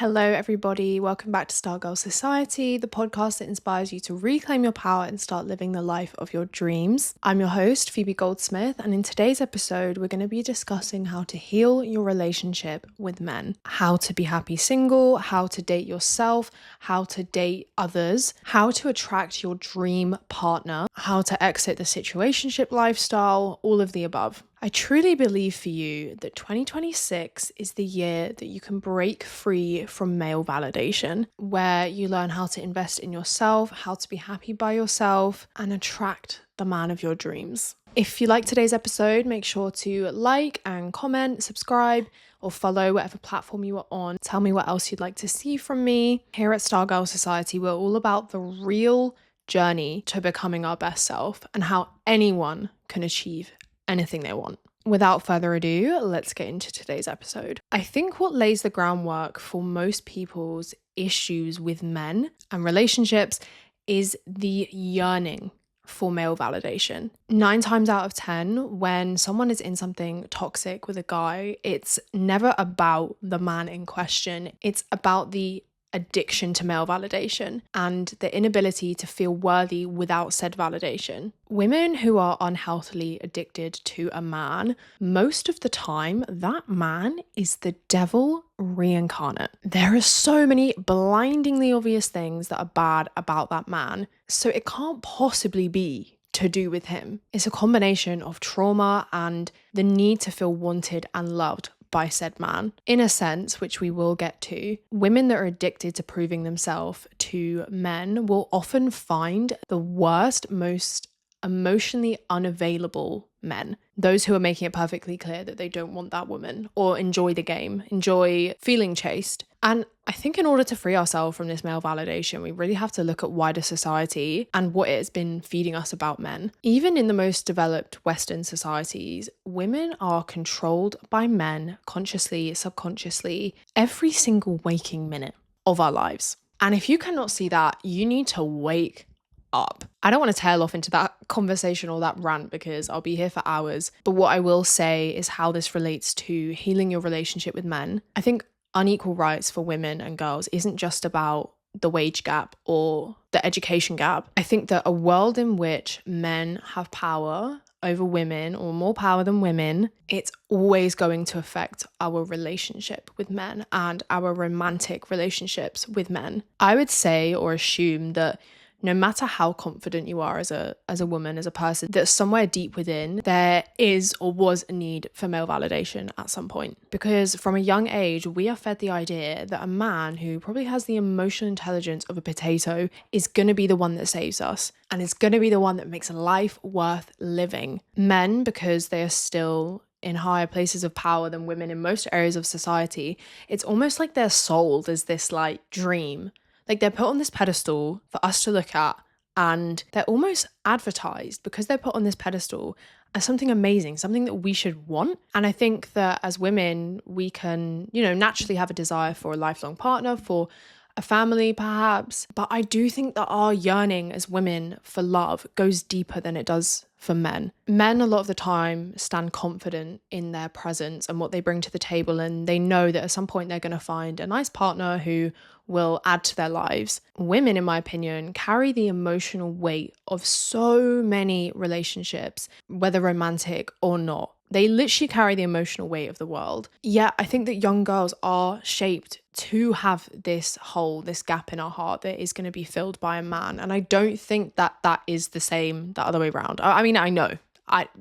Hello everybody, welcome back to Stargirl Society, the podcast that inspires you to reclaim your power and start living the life of your dreams. I'm your host, Phoebe Goldsmith, and in today's episode, we're going to be discussing how to heal your relationship with men, how to be happy single, how to date yourself, how to date others, how to attract your dream partner, how to exit the situationship lifestyle, all of the above. I truly believe for you that 2026 is the year that you can break free from male validation, where you learn how to invest in yourself, how to be happy by yourself, and attract the man of your dreams. If you like today's episode, make sure to like and comment, subscribe, or follow whatever platform you are on. Tell me what else you'd like to see from me. Here at Stargirl Society, we're all about the real journey to becoming our best self and how anyone can achieve anything they want. Without further ado, let's get into today's episode. I think what lays the groundwork for most people's issues with men and relationships is the yearning for male validation. 9 times out of 10, when someone is in something toxic with a guy, it's never about the man in question. It's about the addiction to male validation and the inability to feel worthy without said validation. Women who are unhealthily addicted to a man, most of the time, that man is the devil reincarnate. There are so many blindingly obvious things that are bad about that man, so it can't possibly be to do with him. It's a combination of trauma and the need to feel wanted and loved by said man. In a sense, which we will get to, women that are addicted to proving themselves to men will often find the worst, most emotionally unavailable men. Those who are making it perfectly clear that they don't want that woman or enjoy the game, enjoy feeling chased. And I think in order to free ourselves from this male validation, we really have to look at wider society and what it has been feeding us about men. Even in the most developed Western societies, women are controlled by men consciously, subconsciously, every single waking minute of our lives. And if you cannot see that, you need to wake up. I don't want to tail off into that conversation or that rant because I'll be here for hours. But what I will say is how this relates to healing your relationship with men. I think unequal rights for women and girls isn't just about the wage gap or the education gap. I think that a world in which men have power over women or more power than women, it's always going to affect our relationship with men and our romantic relationships with men. I would say or assume that no matter how confident you are as a woman, as a person, that somewhere deep within there is or was a need for male validation at some point. Because from a young age, we are fed the idea that a man who probably has the emotional intelligence of a potato is going to be the one that saves us and is going to be the one that makes life worth living. Men, because they are still in higher places of power than women in most areas of society, it's almost like they're sold as this like dream. Like they're put on this pedestal for us to look at, and they're almost advertised because they're put on this pedestal as something amazing, something that we should want. And I think that as women, we can, naturally have a desire for a lifelong partner, for a family perhaps. But I do think that our yearning as women for love goes deeper than it does for men. Men a lot of the time stand confident in their presence and what they bring to the table, and they know that at some point they're going to find a nice partner who will add to their lives. Women, in my opinion, carry the emotional weight of so many relationships, whether romantic or not. They literally carry the emotional weight of the world. Yet I think that young girls are shaped to have this hole, this gap in our heart that is going to be filled by a man. And I don't think that is the same the other way around. I mean, I know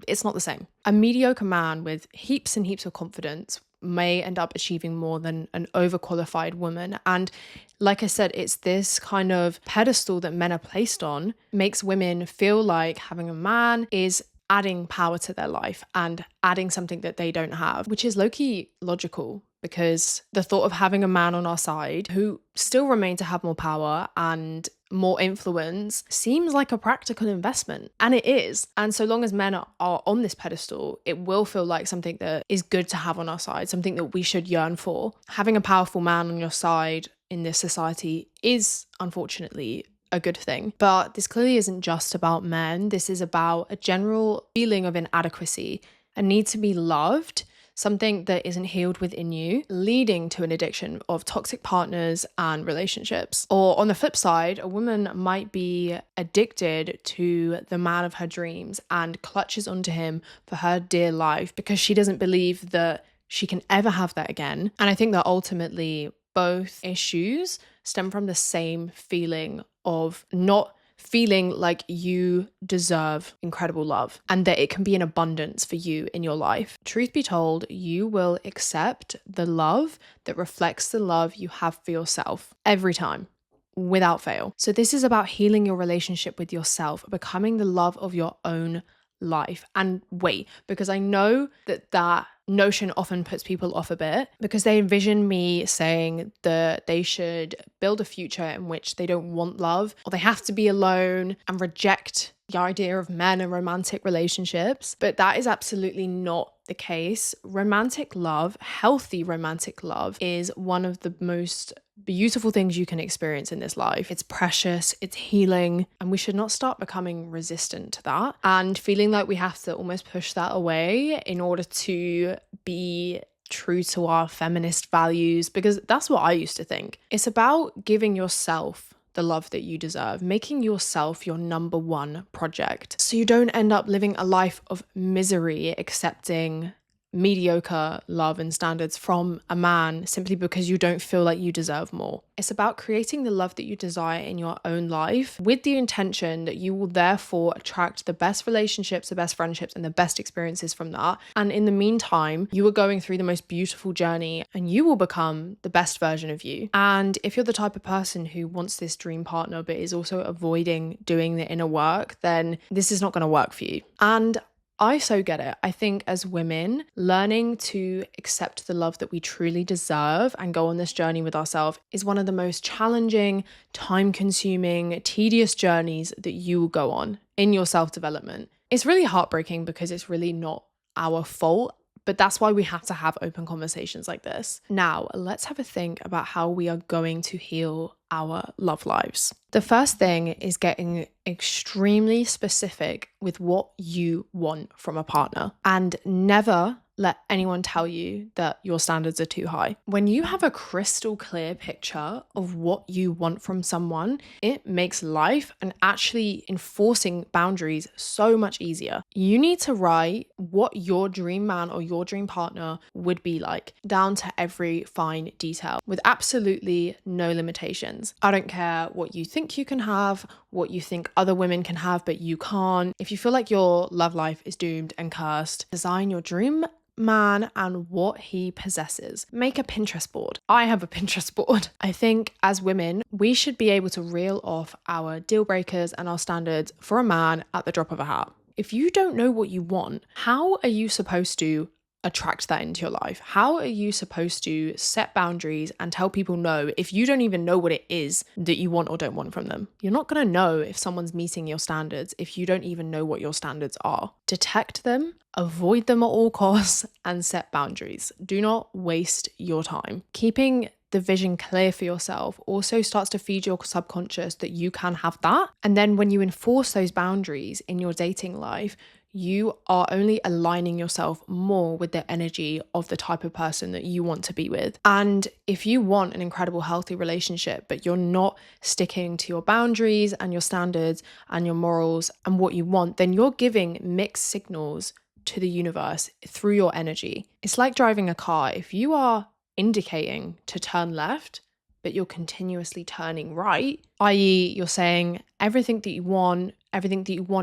it's not the same. A mediocre man with heaps and heaps of confidence may end up achieving more than an overqualified woman. And like I said, it's this kind of pedestal that men are placed on makes women feel like having a man is adding power to their life and adding something that they don't have, which is low-key logical, because the thought of having a man on our side who still remain to have more power and more influence seems like a practical investment, and it is. And so long as men are on this pedestal, it will feel like something that is good to have on our side, something that we should yearn for. Having a powerful man on your side in this society is unfortunately a good thing. But this clearly isn't just about men. This is about a general feeling of inadequacy, a need to be loved, something that isn't healed within you, leading to an addiction of toxic partners and relationships. Or on the flip side, a woman might be addicted to the man of her dreams and clutches onto him for her dear life because she doesn't believe that she can ever have that again. And I think that ultimately both issues stem from the same feeling of not feeling like you deserve incredible love and that it can be in abundance for you in your life. Truth be told, you will accept the love that reflects the love you have for yourself every time, without fail. So this is about healing your relationship with yourself, becoming the love of your own life. And wait, because I know that notion often puts people off a bit because they envision me saying that they should build a future in which they don't want love or they have to be alone and reject the idea of men and romantic relationships. But that is absolutely not the case. Romantic love, healthy romantic love, is one of the most beautiful things you can experience in this life. It's precious, it's healing, and we should not start becoming resistant to that and feeling like we have to almost push that away in order to be true to our feminist values, because that's what I used to think. It's about giving yourself the love that you deserve, making yourself your number one project so you don't end up living a life of misery, accepting mediocre love and standards from a man simply because you don't feel like you deserve more. It's about creating the love that you desire in your own life with the intention that you will therefore attract the best relationships, the best friendships, and the best experiences from that. And in the meantime, you are going through the most beautiful journey and you will become the best version of you. And if you're the type of person who wants this dream partner but is also avoiding doing the inner work, then this is not going to work for you. And I so get it. I think as women, learning to accept the love that we truly deserve and go on this journey with ourselves is one of the most challenging, time-consuming, tedious journeys that you will go on in your self-development. It's really heartbreaking because it's really not our fault, but that's why we have to have open conversations like this. Now, let's have a think about how we are going to heal our love lives. The first thing is getting extremely specific with what you want from a partner, and never let anyone tell you that your standards are too high. When you have a crystal clear picture of what you want from someone, it makes life and actually enforcing boundaries so much easier. You need to write what your dream man or your dream partner would be like, down to every fine detail, with absolutely no limitations. I don't care what you think you can have, what you think other women can have, but you can't. If you feel like your love life is doomed and cursed, design your dream man and what he possesses. Make a Pinterest board. I have a Pinterest board. I think as women, we should be able to reel off our deal breakers and our standards for a man at the drop of a hat. If you don't know what you want, how are you supposed to attract that into your life? How are you supposed to set boundaries and tell people no if you don't even know what it is that you want or don't want from them? You're not going to know if someone's meeting your standards if you don't even know what your standards are. Detect them, avoid them at all costs, and set boundaries. Do not waste your time. Keeping the vision clear for yourself also starts to feed your subconscious that you can have that. And then when you enforce those boundaries in your dating life, you are only aligning yourself more with the energy of the type of person that you want to be with. And if you want an incredible, healthy relationship, but you're not sticking to your boundaries and your standards and your morals and what you want, then you're giving mixed signals to the universe through your energy. It's like driving a car. If you are indicating to turn left, but you're continuously turning right, i.e. you're saying everything that you want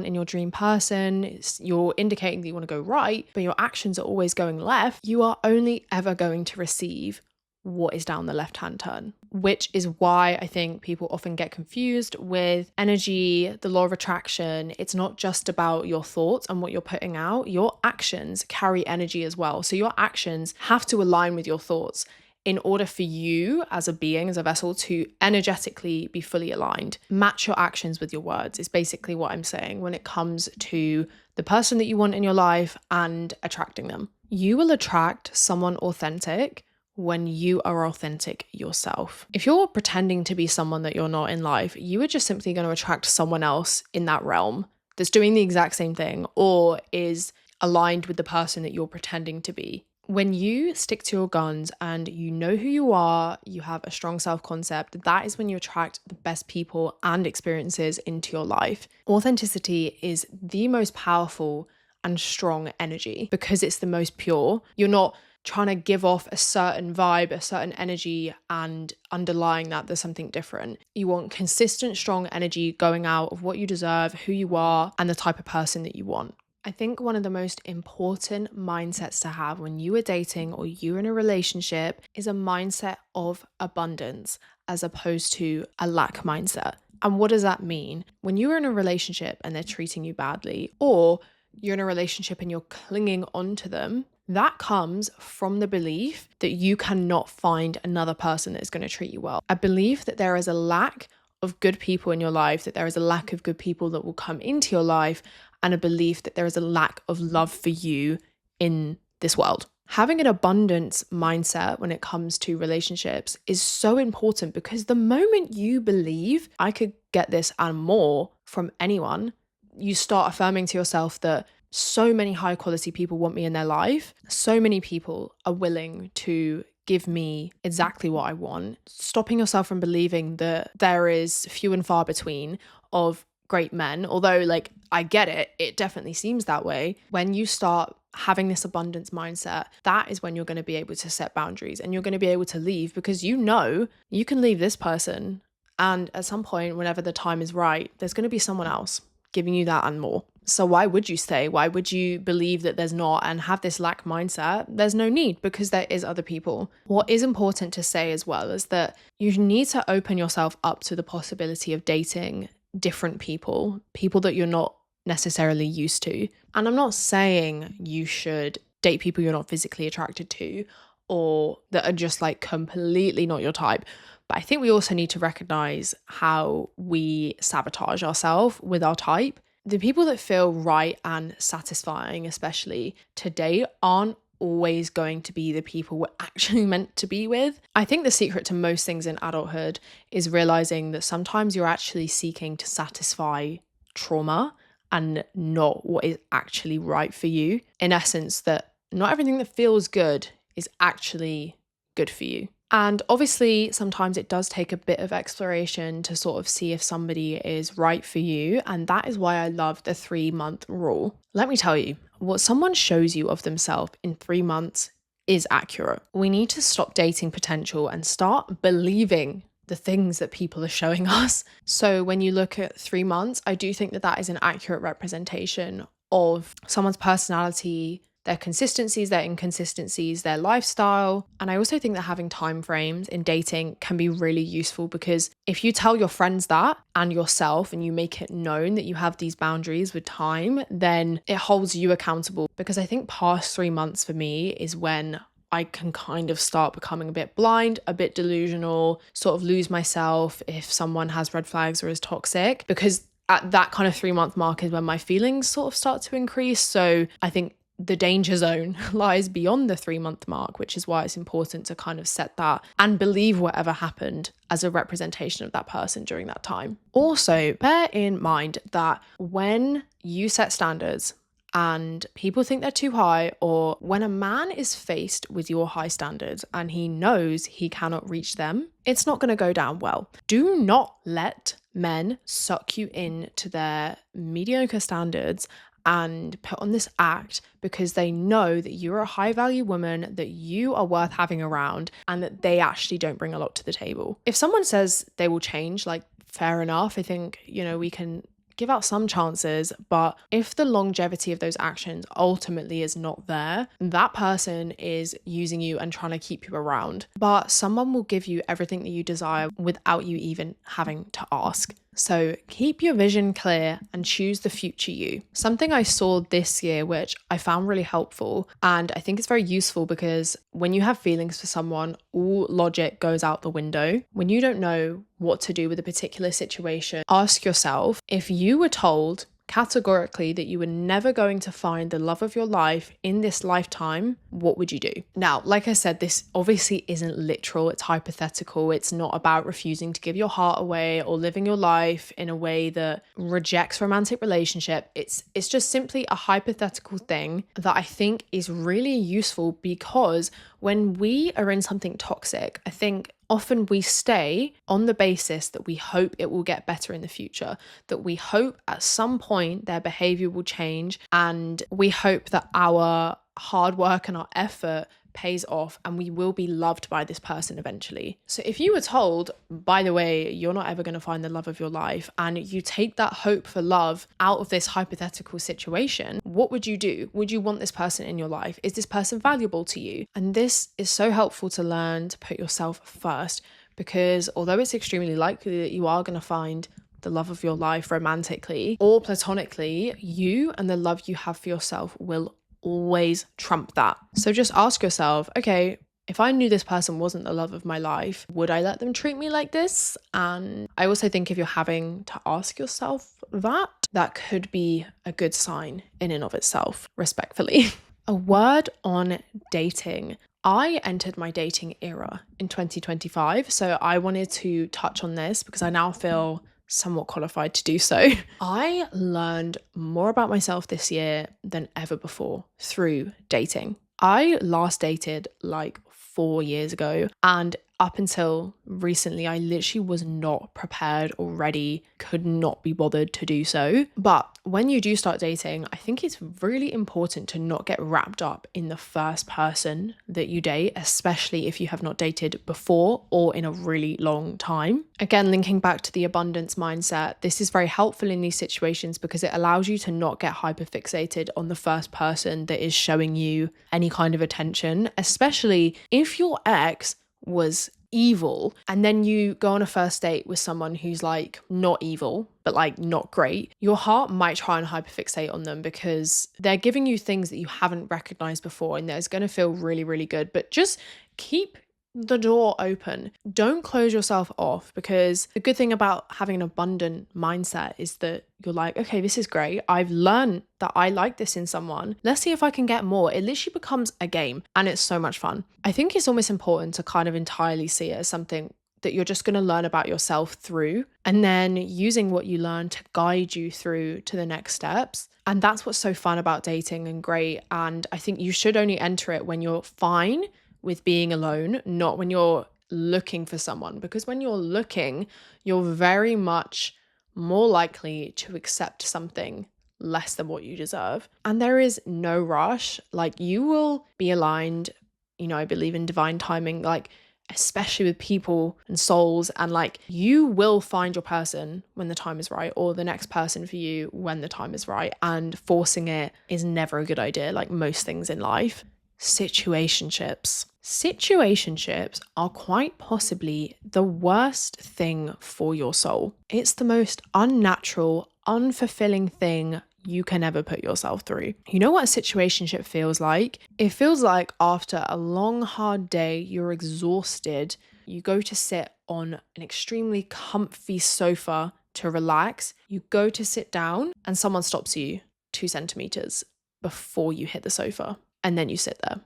in your dream person, you're indicating that you want to go right, but your actions are always going left, you are only ever going to receive what is down the left-hand turn, which is why I think people often get confused with energy, the law of attraction. It's not just about your thoughts and what you're putting out. Your actions carry energy as well. So your actions have to align with your thoughts in order for you as a being, as a vessel, to energetically be fully aligned. Match your actions with your words is basically what I'm saying when it comes to the person that you want in your life and attracting them. You will attract someone authentic when you are authentic yourself. If you're pretending to be someone that you're not in life, you are just simply going to attract someone else in that realm that's doing the exact same thing or is aligned with the person that you're pretending to be. When you stick to your guns and you know who you are, you have a strong self-concept, that is when you attract the best people and experiences into your life. Authenticity is the most powerful and strong energy because it's the most pure. You're not trying to give off a certain vibe, a certain energy, and underlying that there's something different. You want consistent, strong energy going out of what you deserve, who you are, and the type of person that you want. I think one of the most important mindsets to have when you are dating or you're in a relationship is a mindset of abundance as opposed to a lack mindset. And what does that mean? When you're in a relationship and they're treating you badly, or you're in a relationship and you're clinging onto them, that comes from the belief that you cannot find another person that is going to treat you well. A belief that there is a lack of good people in your life, that there is a lack of good people that will come into your life, and a belief that there is a lack of love for you in this world. Having an abundance mindset when it comes to relationships is so important because the moment you believe I could get this and more from anyone, you start affirming to yourself that so many high quality people want me in their life. So many people are willing to give me exactly what I want. Stopping yourself from believing that there is few and far between of great men, although like I get it, it definitely seems that way. When you start having this abundance mindset, that is when you're going to be able to set boundaries and you're going to be able to leave, because you know you can leave this person, and at some point, whenever the time is right, there's going to be someone else giving you that and more. So why would you stay? Why would you believe that there's not and have this lack mindset? There's no need, because there is other people. What is important to say as well is that you need to open yourself up to the possibility of dating different people that you're not necessarily used to. And I'm not saying you should date people you're not physically attracted to or that are just like completely not your type. But I think we also need to recognize how we sabotage ourselves with our type. The people that feel right and satisfying, especially today, aren't always going to be the people we're actually meant to be with. I think the secret to most things in adulthood is realizing that sometimes you're actually seeking to satisfy trauma and not what is actually right for you. In essence, that not everything that feels good is actually good for you. And obviously, sometimes it does take a bit of exploration to sort of see if somebody is right for you. And that is why I love the 3-month rule. Let me tell you, what someone shows you of themselves in 3 months is accurate. We need to stop dating potential and start believing the things that people are showing us. So when you look at 3 months, I do think that that is an accurate representation of someone's personality, their consistencies, their inconsistencies, their lifestyle. And I also think that having time frames in dating can be really useful, because if you tell your friends that and yourself and you make it known that you have these boundaries with time, then it holds you accountable. Because I think past 3 months for me is when I can kind of start becoming a bit blind, a bit delusional, sort of lose myself if someone has red flags or is toxic, because at that kind of 3-month mark is when my feelings sort of start to increase. So I think the danger zone lies beyond the 3-month mark, which is why it's important to kind of set that and believe whatever happened as a representation of that person during that time. Also, bear in mind that when you set standards and people think they're too high, or when a man is faced with your high standards and he knows he cannot reach them, it's not going to go down well. Do not let men suck you into their mediocre standards and put on this act because they know that you're a high value woman, that you are worth having around, and that they actually don't bring a lot to the table. If someone says they will change, like, fair enough. I think, we can give out some chances, but if the longevity of those actions ultimately is not there, that person is using you and trying to keep you around. But someone will give you everything that you desire without you even having to ask. So keep your vision clear and choose the future you. Something I saw this year, which I found really helpful, and I think it's very useful, because when you have feelings for someone, all logic goes out the window. When you don't know what to do with a particular situation, ask yourself, if you were told categorically that you were never going to find the love of your life in this lifetime, what would you do? Now, like I said, this obviously isn't literal, it's hypothetical. It's not about refusing to give your heart away or living your life in a way that rejects romantic relationship. It's just simply a hypothetical thing that I think is really useful, because when we are in something toxic, I think often we stay on the basis that we hope it will get better in the future, that we hope at some point their behavior will change, and we hope that our hard work and our effort pays off and we will be loved by this person eventually. So if you were told, by the way, you're not ever going to find the love of your life, and you take that hope for love out of this hypothetical situation, what would you do? Would you want this person in your life? Is this person valuable to you? And this is so helpful to learn to put yourself first, because although it's extremely likely that you are going to find the love of your life romantically or platonically, you and the love you have for yourself will always trump that. So just ask yourself, okay, if I knew this person wasn't the love of my life, would I let them treat me like this? And I also think if you're having to ask yourself that, that could be a good sign in and of itself, respectfully. A word on dating. I entered my dating era in 2025, so I wanted to touch on this because I now feel somewhat qualified to do so. I learned more about myself this year than ever before through dating. I last dated like 4 years ago, and up until recently, I literally was not prepared or ready, could not be bothered to do so. But when you do start dating, I think it's really important to not get wrapped up in the first person that you date, especially if you have not dated before or in a really long time. Again, linking back to the abundance mindset, this is very helpful in these situations because it allows you to not get hyperfixated on the first person that is showing you any kind of attention, especially if your ex was evil and then you go on a first date with someone who's like not evil but like not great. Your heart might try and hyperfixate on them because they're giving you things that you haven't recognized before, and it's going to feel really, really good. But just keep the door open. Don't close yourself off, because the good thing about having an abundant mindset is that you're like, okay, this is great. I've learned that I like this in someone. Let's see if I can get more. It literally becomes a game and it's so much fun. I think it's almost important to kind of entirely see it as something that you're just going to learn about yourself through, and then using what you learn to guide you through to the next steps. And that's what's so fun about dating and great. And I think you should only enter it when you're fine with being alone, not when you're looking for someone, because when you're looking, you're very much more likely to accept something less than what you deserve. And there is no rush. Like, you will be aligned. You know, I believe in divine timing, like especially with people and souls, and like you will find your person when the time is right, or the next person for you when the time is right. And forcing it is never a good idea, like most things in life. Situationships. Situationships are quite possibly the worst thing for your soul. It's the most unnatural, unfulfilling thing you can ever put yourself through. You know what a situationship feels like? It feels like after a long, hard day, you're exhausted. You go to sit on an extremely comfy sofa to relax. You go to sit down and someone stops you 2 centimeters before you hit the sofa. And then you sit there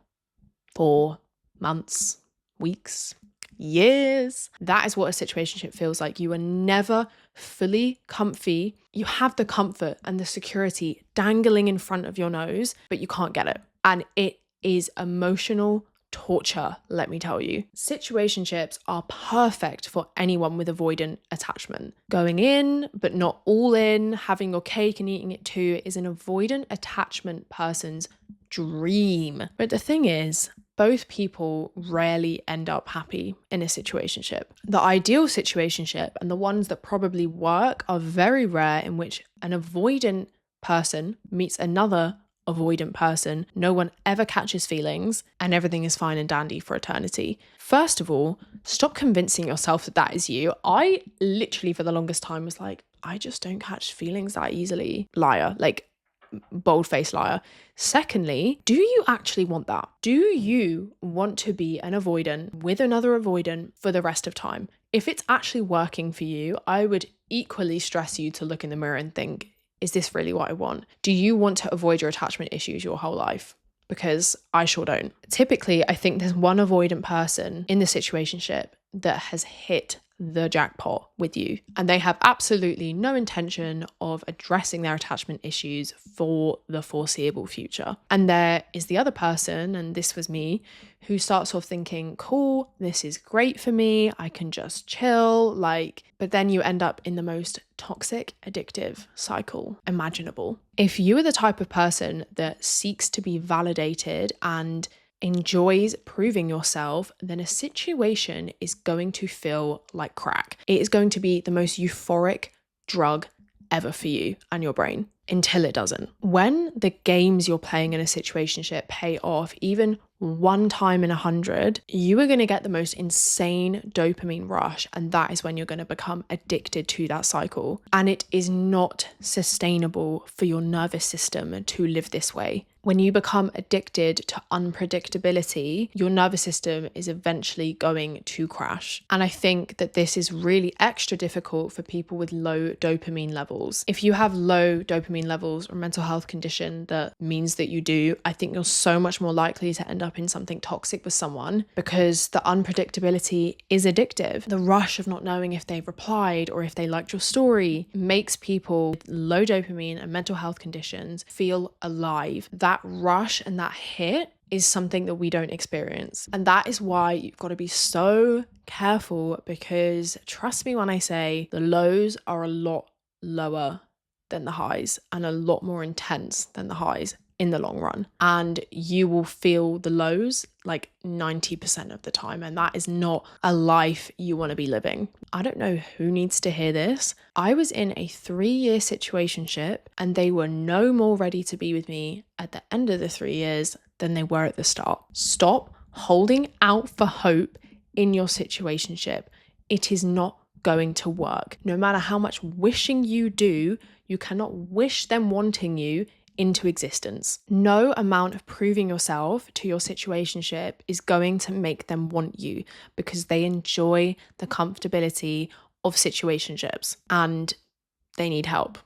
for months, weeks, years. That is what a situationship feels like. You are never fully comfy. You have the comfort and the security dangling in front of your nose, but you can't get it. And it is emotional torture, let me tell you. Situationships are perfect for anyone with avoidant attachment. Going in, but not all in, having your cake and eating it too, is an avoidant attachment person's dream. But the thing is, both people rarely end up happy in a situationship. The ideal situationship, and the ones that probably work, are very rare, in which an avoidant person meets another avoidant person. No one ever catches feelings and everything is fine and dandy for eternity. First of all, stop convincing yourself that that is you. I literally for the longest time was like, I just don't catch feelings that easily. Liar. Like, bold-faced liar. Secondly, do you actually want that? Do you want to be an avoidant with another avoidant for the rest of time? If it's actually working for you, I would equally stress you to look in the mirror and think, is this really what I want? Do you want to avoid your attachment issues your whole life? Because I sure don't. Typically, I think there's one avoidant person in the situationship that has hit the jackpot with you, and they have absolutely no intention of addressing their attachment issues for the foreseeable future. And there is the other person, and this was me, who starts off thinking, cool, this is great for me, I can just chill, but then you end up in the most toxic, addictive cycle imaginable. If you are the type of person that seeks to be validated and enjoys proving yourself, then a situation is going to feel like crack. It is going to be the most euphoric drug ever for you and your brain until it doesn't. When the games you're playing in a situationship pay off, even one time in 100, you are going to get the most insane dopamine rush, and that is when you're going to become addicted to that cycle. And it is not sustainable for your nervous system to live this way. When you become addicted to unpredictability, your nervous system is eventually going to crash. And I think that this is really extra difficult for people with low dopamine levels. If you have low dopamine levels or a mental health condition that means that you do, I think you're so much more likely to end up in something toxic with someone, because the unpredictability is addictive. The rush of not knowing if they've replied or if they liked your story makes people with low dopamine and mental health conditions feel alive. That rush and that hit is something that we don't experience. And that is why you've got to be so careful, because trust me when I say the lows are a lot lower than the highs and a lot more intense than the highs in the long run. And you will feel the lows like 90% of the time. And that is not a life you want to be living. I don't know who needs to hear this. I was in a 3-year situationship, and they were no more ready to be with me at the end of the 3 years than they were at the start. Stop holding out for hope in your situationship. It is not going to work. No matter how much wishing you do, you cannot wish them wanting you into existence. No amount of proving yourself to your situationship is going to make them want you, because they enjoy the comfortability of situationships and they need help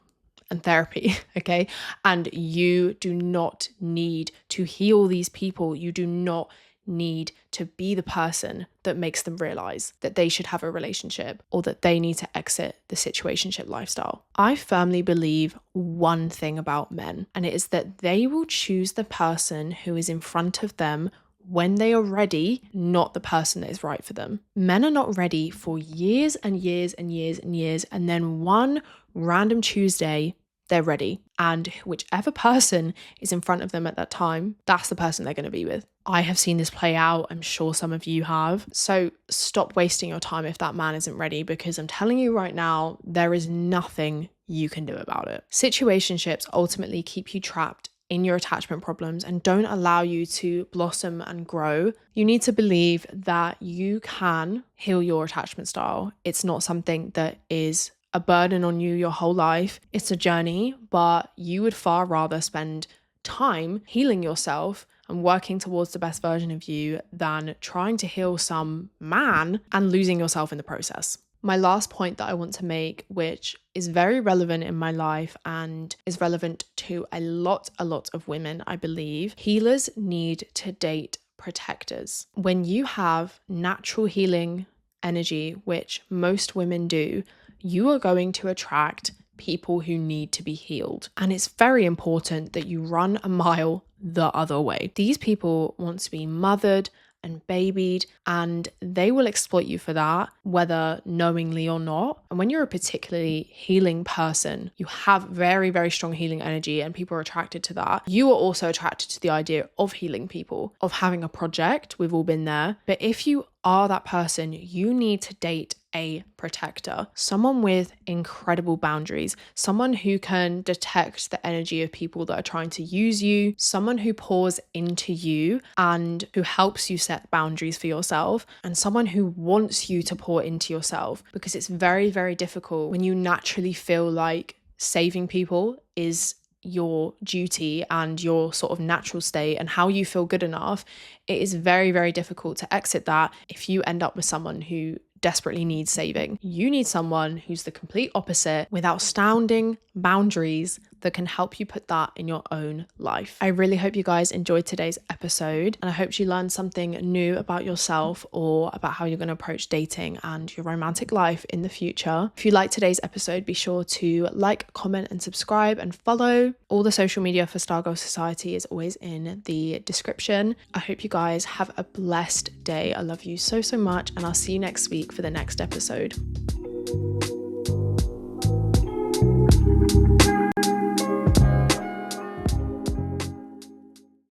and therapy, okay? And you do not need to heal these people. You do not need to be the person that makes them realize that they should have a relationship or that they need to exit the situationship lifestyle. I firmly believe one thing about men, and it is that they will choose the person who is in front of them when they are ready, not the person that is right for them. Men are not ready for years and years and years and years, and then one random Tuesday, they're ready. And whichever person is in front of them at that time, that's the person they're going to be with. I have seen this play out. I'm sure some of you have. So stop wasting your time if that man isn't ready, because I'm telling you right now, there is nothing you can do about it. Situationships ultimately keep you trapped in your attachment problems and don't allow you to blossom and grow. You need to believe that you can heal your attachment style. It's not something that is a burden on you your whole life. It's a journey, but you would far rather spend time healing yourself and working towards the best version of you than trying to heal some man and losing yourself in the process. My last point that I want to make, which is very relevant in my life and is relevant to a lot of women, I believe, healers need to date protectors. When you have natural healing energy, which most women do, you are going to attract people who need to be healed. And it's very important that you run a mile the other way. These people want to be mothered and babied, and they will exploit you for that, whether knowingly or not. And when you're a particularly healing person, you have very, very strong healing energy and people are attracted to that. You are also attracted to the idea of healing people, of having a project. We've all been there. But if you are that person, you need to date a protector, someone with incredible boundaries, someone who can detect the energy of people that are trying to use you, someone who pours into you and who helps you set boundaries for yourself, and someone who wants you to pour into yourself, because it's very, very difficult when you naturally feel like saving people is your duty and your sort of natural state and how you feel good enough. It is very, very difficult to exit that if you end up with someone who desperately needs saving. You need someone who's the complete opposite with outstanding boundaries that can help you put that in your own life. I really hope you guys enjoyed today's episode, and I hope you learned something new about yourself or about how you're going to approach dating and your romantic life in the future. If you liked today's episode, be sure to like, comment, and subscribe and follow. All the social media for Stargirl Society is always in the description. I hope you guys have a blessed day. I love you so much, and I'll see you next week for the next episode.